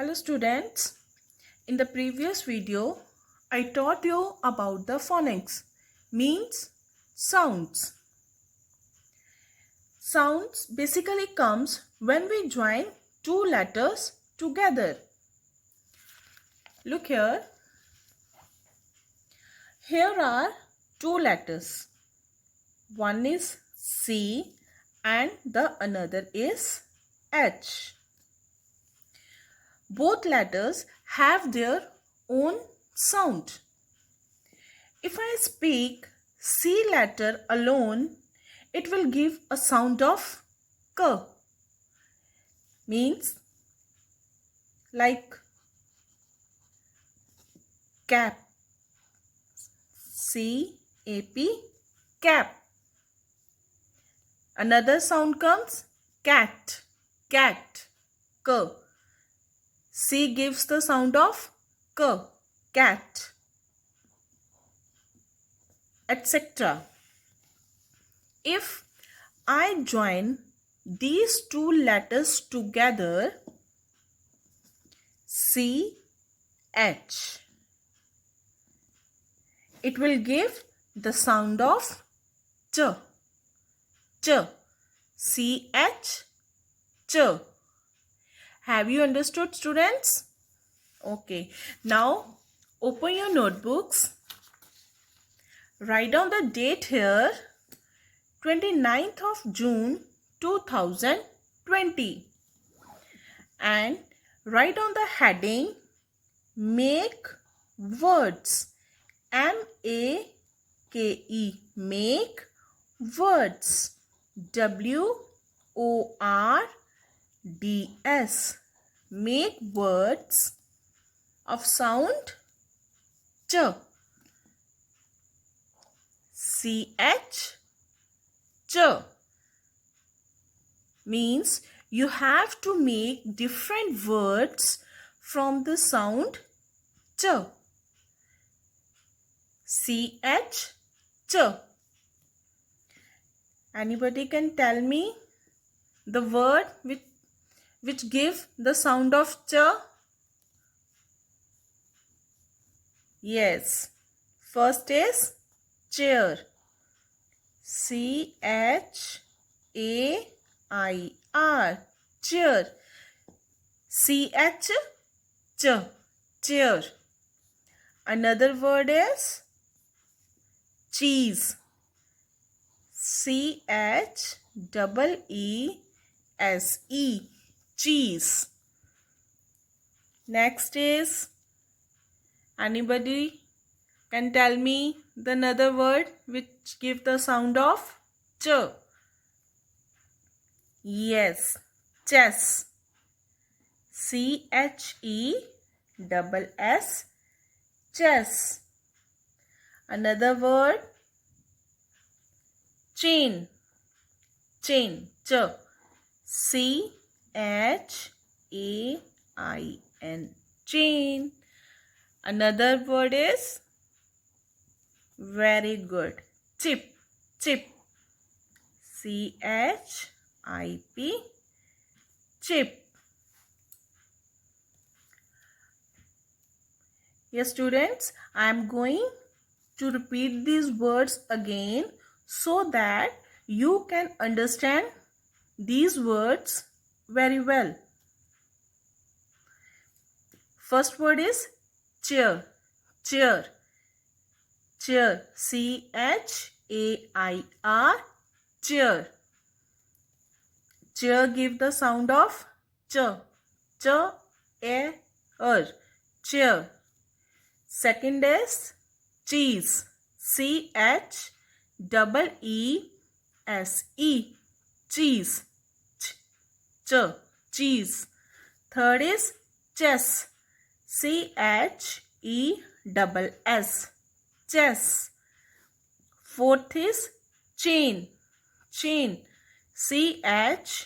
Hello students, in the previous video I taught you about the phonics, means sounds. Sounds basically comes when we join two letters together. Look here. Here are two letters. One is C and the another is H. Both letters have their own sound. If I speak C letter alone, it will give a sound of K. Means like cap. C-A-P, cap. Another sound comes cat, cat, K. C gives the sound of K, cat, etc. If I join these two letters together, C, H, it will give the sound of ch, ch, C-H, ch. Have you understood, students? Okay. Now, open your notebooks. Write down the date here, 29th of June 2020. And write on the heading, Make Words. M-A-K-E. Make words. W-O-R-D-S. Make words of sound ch. C-H, ch. Means you have to make different words from the sound ch. C-H, ch. Anybody can tell me the word which give the sound of ch? Yes. First is chair. C-H-A-I-R. Chair. C-H, ch. Chair. Another word is cheese. C-H-E-E-S-E. Cheese. Next is, anybody can tell me the another word which give the sound of ch? Yes, chess. C-H-E-S-S. Chess. Another word, chain. Chain, ch. C-H-A-I-N. Chain. Another word is, very good, chip. Chip. C-H-I-P. Chip. Yes, students, I am going to repeat these words again so that you can understand these words very well. First word is chair. Chair. Chair. C-H-A-I-R. Chair. Chair give the sound of ch. Ch-a-r. Chair. Second is cheese. C-H-E-E-S-E. Cheese. Ch. Cheese. Third is chess. C-H-E-S-S. Chess. Fourth is chain. Chain. C-H-A-I-N.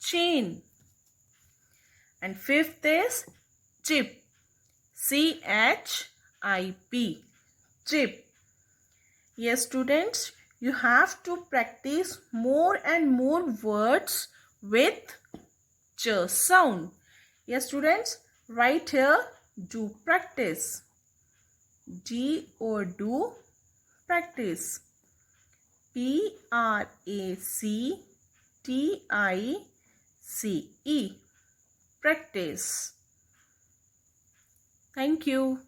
Chain. And fifth is chip. C-H-I-P. Chip. Yes, students, you have to practice more and more words with ch sound. Yes, students, right here, do practice. D or do practice. Practice. Practice. Thank you.